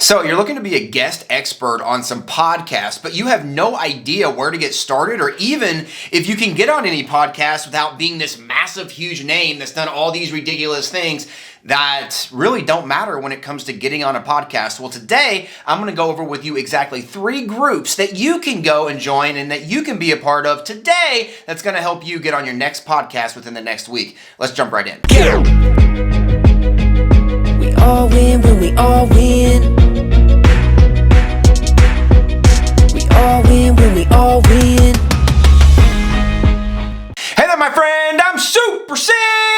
So you're looking to be a guest expert on some podcasts, but you have no idea where to get started, or even if you can get on any podcast without being this massive, huge name that's done all these ridiculous things that really don't matter when it comes to getting on a podcast. Well, today I'm going to go over with you exactly 3 groups that you can go and join and that you can be a part of today that's going to help you get on your next podcast within the next week. Let's jump right in. We all win when we all win. We all win when we all win. Hey there, my friend, I'm Super Sid,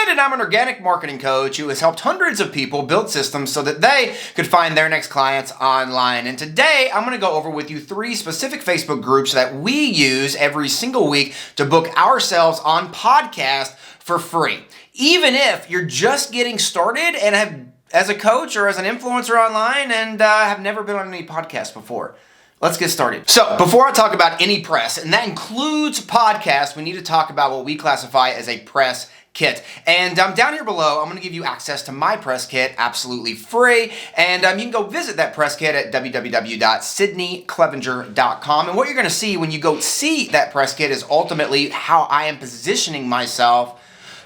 and I'm an organic marketing coach who has helped hundreds of people build systems so that they could find their next clients online. And today, I'm going to go over with you 3 specific Facebook groups that we use every single week to book ourselves on podcast for free. Even if you're just getting started and have, as a coach or as an influencer online, and have never been on any podcast before. Let's get started. So before I talk about any press, and that includes podcasts, we need to talk about what we classify as a press kit. And down here below, I'm going to give you access to my press kit absolutely free. And you can go visit that press kit at www.sydneyclevenger.com. And what you're going to see when you go see that press kit is ultimately how I am positioning myself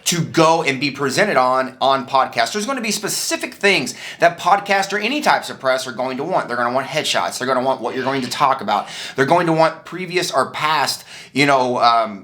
to go and be presented on podcasts. There's going to be specific things that podcasts or any types of press are going to want. They're going to want headshots. They're going to want what you're going to talk about. They're going to want previous or past,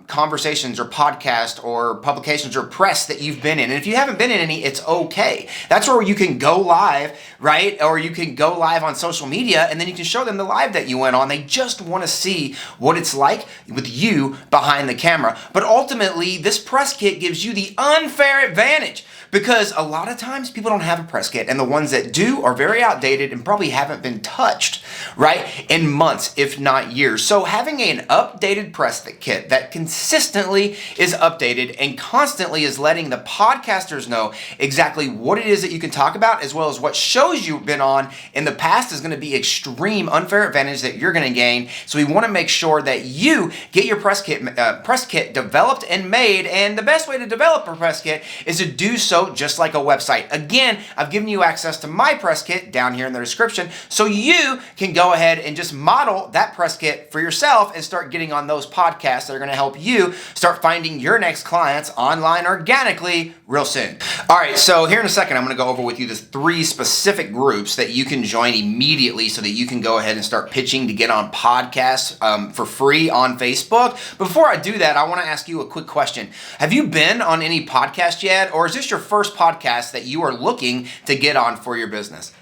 conversations or podcasts or publications or press that you've been in. And if you haven't been in any, it's okay. That's where you can go live, right? Or you can go live on social media and then you can show them the live that you went on. They just want to see what it's like with you behind the camera. But ultimately, this press kit gives you the unfair advantage because a lot of times people don't have a press kit, and the ones that do are very outdated and probably haven't been touched, right, in months, if not years. So having an updated press kit that consistently is updated and constantly is letting the podcasters know exactly what it is that you can talk about, as well as what shows you've been on in the past, is going to be extreme unfair advantage that you're going to gain. So we want to make sure that you get your press kit developed and made, and the best way to develop a press kit is to do so just like a website. Again, I've given you access to my press kit down here in the description, so you can go ahead and just model that press kit for yourself and start getting on those podcasts that are going to help you start finding your next clients online organically real soon. All right, so here in a second, I'm going to go over with you the 3 specific groups that you can join immediately so that you can go ahead and start pitching to get on podcasts for free on Facebook. Before I do that, I want to ask you a quick question. Have you been on any podcast yet, or is this your first podcast that you are looking to get on for your business?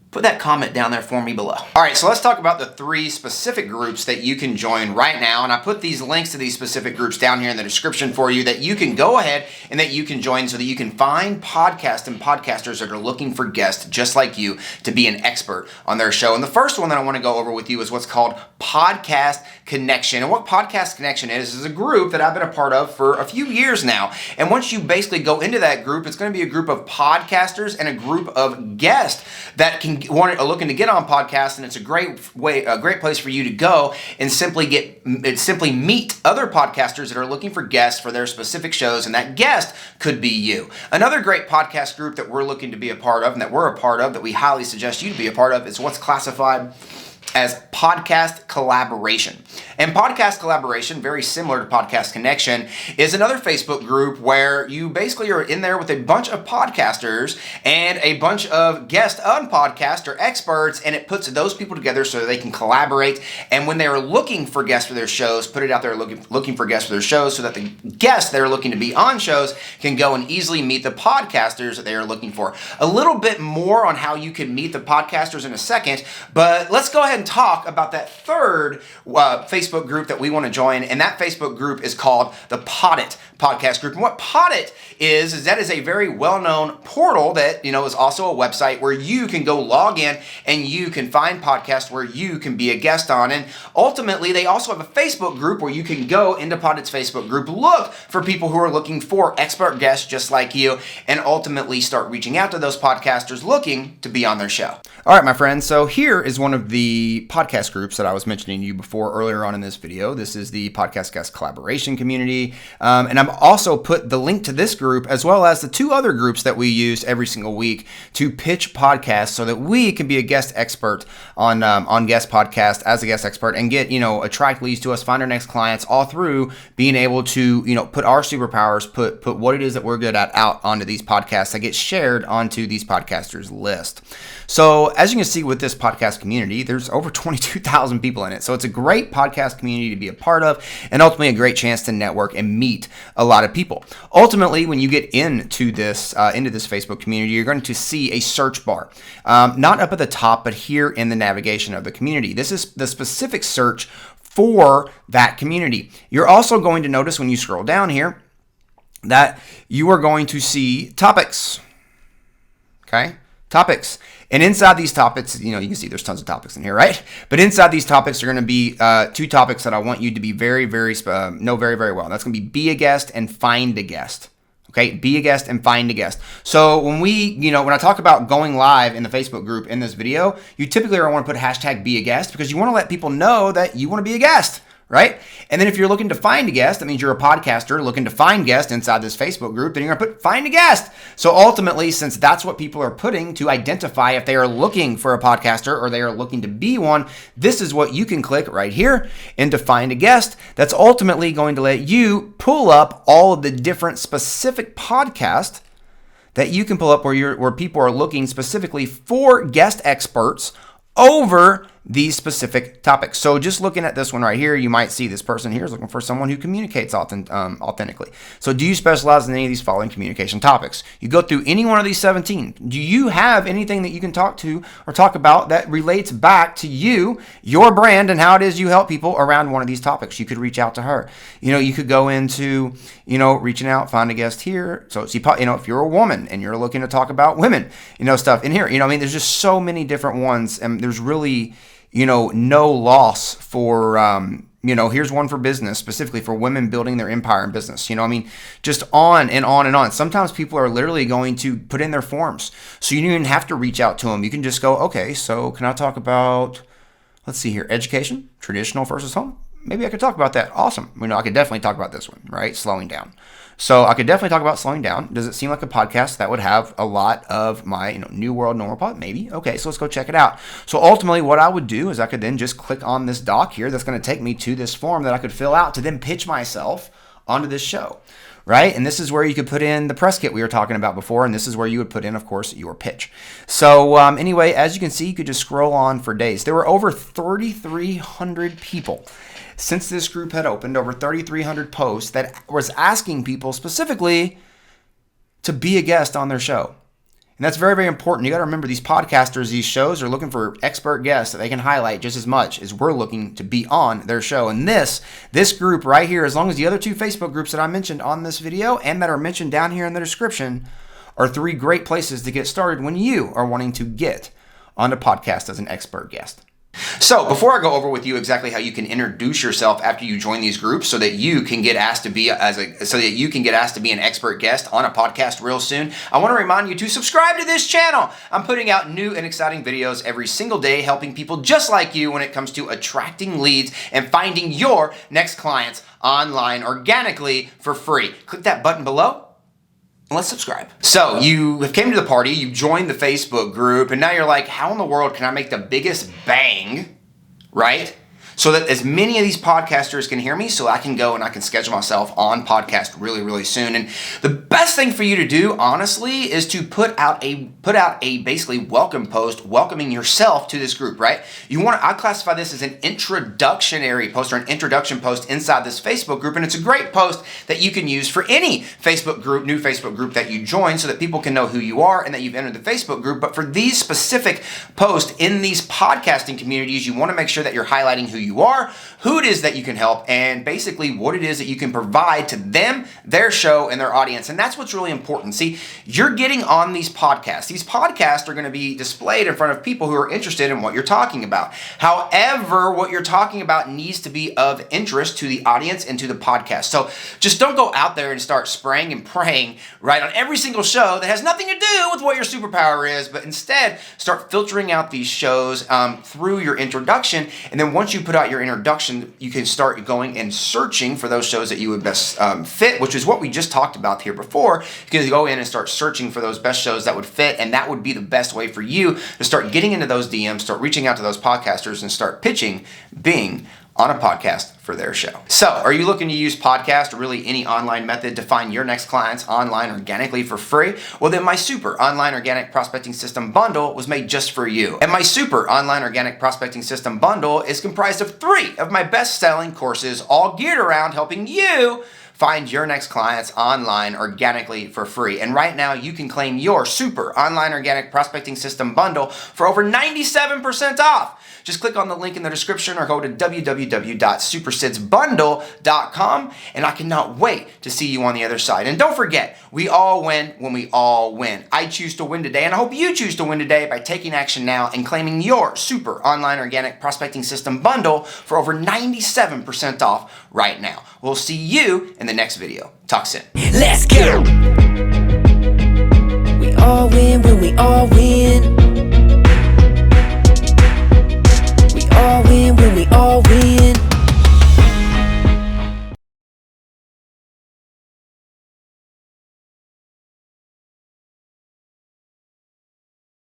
Put that comment down there for me below. All right, so let's talk about the 3 specific groups that you can join right now. And I put these links to these specific groups down here in the description for you that you can go ahead and that you can join so that you can find podcasts and podcasters that are looking for guests just like you to be an expert on their show. And the first one that I want to go over with you is what's called Podcast Connection. And what Podcast Connection is a group that I've been a part of for a few years now. And once you basically go into that group, it's going to be a group of podcasters and a group of guests that are looking to get on podcasts, and it's a great place for you to go and simply meet other podcasters that are looking for guests for their specific shows, and that guest could be you. Another great podcast group that we're looking to be a part of, and that we're a part of, that we highly suggest you to be a part of, is what's classified as podcast collaboration. And podcast collaboration, very similar to Podcast Connection, is another Facebook group where you basically are in there with a bunch of podcasters and a bunch of guest on podcast or experts, and it puts those people together so they can collaborate. And when they are looking for guests for their shows, put it out there looking for guests for their shows so that the guests that are looking to be on shows can go and easily meet the podcasters that they are looking for. A little bit more on how you can meet the podcasters in a second, but let's go ahead and talk about that third Facebook group that we want to join, and that Facebook group is called the Podit podcast group. And what Podit is that is a very well-known portal that is also a website where you can go log in and you can find podcasts where you can be a guest on. And ultimately, they also have a Facebook group where you can go into Podit's Facebook group, look for people who are looking for expert guests just like you, and ultimately start reaching out to those podcasters looking to be on their show. All right, my friends, so here is one of the the podcast groups that I was mentioning to you before earlier on in this video. This is the Podcast Guest Collaboration Community. And I've also put the link to this group as well as the 2 other groups that we use every single week to pitch podcasts so that we can be a guest expert on guest podcast as a guest expert and get, attract leads to us, find our next clients, all through being able to, put our superpowers, put what it is that we're good at out onto these podcasts that get shared onto these podcasters list. So as you can see with this podcast community, there's over 22,000 people in it. So it's a great podcast community to be a part of and ultimately a great chance to network and meet a lot of people. Ultimately, when you get into this Facebook community, you're going to see a search bar, not up at the top, but here in the navigation of the community. This is the specific search for that community. You're also going to notice when you scroll down here that you are going to see topics. Okay? Topics. And inside these topics, you can see there's tons of topics in here, right? But inside these topics are going to be 2 topics that I want you to be very, very, know very, very well. That's going to be a guest and find a guest. Okay, be a guest and find a guest. So when when I talk about going live in the Facebook group in this video, you typically want to put hashtag be a guest because you want to let people know that you want to be a guest, right? And then if you're looking to find a guest, that means you're a podcaster looking to find guests inside this Facebook group, then you're going to put find a guest. So ultimately, since that's what people are putting to identify if they are looking for a podcaster or they are looking to be one, this is what you can click right here into find a guest. That's ultimately going to let you pull up all of the different specific podcasts that you can pull up where people are looking specifically for guest experts over these specific topics. So just looking at this one right here, you might see this person here is looking for someone who communicates authentically. So do you specialize in any of these following communication topics? You go through any one of these 17. Do you have anything that you can talk to or talk about that relates back to you, your brand, and how it is you help people around one of these topics? You could reach out to her. You could go into, reaching out, find a guest here. So, if you're a woman and you're looking to talk about women, stuff in here, there's just so many different ones, and there's really, no loss for, here's one for business, specifically for women building their empire in business. Just on and on and on. Sometimes people are literally going to put in their forms. So you don't even have to reach out to them. You can just go, okay, so can I talk about, let's see here, education, traditional versus home? Maybe I could talk about that. Awesome. I could definitely talk about this one, right? Slowing down. So I could definitely talk about slowing down. Does it seem like a podcast that would have a lot of my, New World Normal Pod? Maybe. Okay, so let's go check it out. So ultimately what I would do is I could then just click on this doc here that's going to take me to this form that I could fill out to then pitch myself onto this show, right? And this is where you could put in the press kit we were talking about before, and this is where you would put in, of course, your pitch. So anyway, as you can see, you could just scroll on for days. There were over 3,300 people since this group had opened, over 3,300 posts that was asking people specifically to be a guest on their show. And that's very, very important. You got to remember, these podcasters, these shows are looking for expert guests that they can highlight just as much as we're looking to be on their show. And this group right here, as long as the other 2 Facebook groups that I mentioned on this video and that are mentioned down here in the description, are 3 great places to get started when you are wanting to get on a podcast as an expert guest. So before I go over with you exactly how you can introduce yourself after you join these groups so that you can get asked to be an expert guest on a podcast real soon, I want to remind you to subscribe to this channel. I'm putting out new and exciting videos every single day, helping people just like you when it comes to attracting leads and finding your next clients online organically for free. Click that button below. Let's subscribe. So you have came to the party, you joined the Facebook group, and now you're like, how in the world can I make the biggest bang, right? So that as many of these podcasters can hear me, so I can go and I can schedule myself on podcast really, really soon. And the best thing for you to do, honestly, is to put out a basically welcome post, welcoming yourself to this group, right? I classify this as an introductionary post or an introduction post inside this Facebook group, and it's a great post that you can use for any Facebook group, new Facebook group that you join, so that people can know who you are and that you've entered the Facebook group. But for these specific posts in these podcasting communities, you want to make sure that you're highlighting who you are, who it is that you can help, and basically what it is that you can provide to them, their show, and their audience. And that's what's really important. See, you're getting on these podcasts. These podcasts are going to be displayed in front of people who are interested in what you're talking about. However, what you're talking about needs to be of interest to the audience and to the podcast. So just don't go out there and start spraying and praying, right, on every single show that has nothing to do with what your superpower is, but instead start filtering out these shows through your introduction. And then once you put out your introduction, you can start going and searching for those shows that you would best fit, which is what we just talked about here before. You can go in and start searching for those best shows that would fit, and that would be the best way for you to start getting into those DMs, start reaching out to those podcasters, and start pitching being on a podcast for their show. So, are you looking to use podcast or really any online method to find your next clients online organically for free? Well, then my Super Online Organic Prospecting System Bundle was made just for you. And my Super Online Organic Prospecting System Bundle is comprised of 3 of my best-selling courses, all geared around helping you find your next clients online organically for free. And right now, you can claim your Super Online Organic Prospecting System Bundle for over 97% off. Just click on the link in the description or go to www.supersidsbundle.com, and I cannot wait to see you on the other side. And don't forget, we all win when we all win. I choose to win today, and I hope you choose to win today by taking action now and claiming your Super Online Organic Prospecting System Bundle for over 97% off right now. We'll see you in the next video. Talk soon. Let's go. We all win when we all win.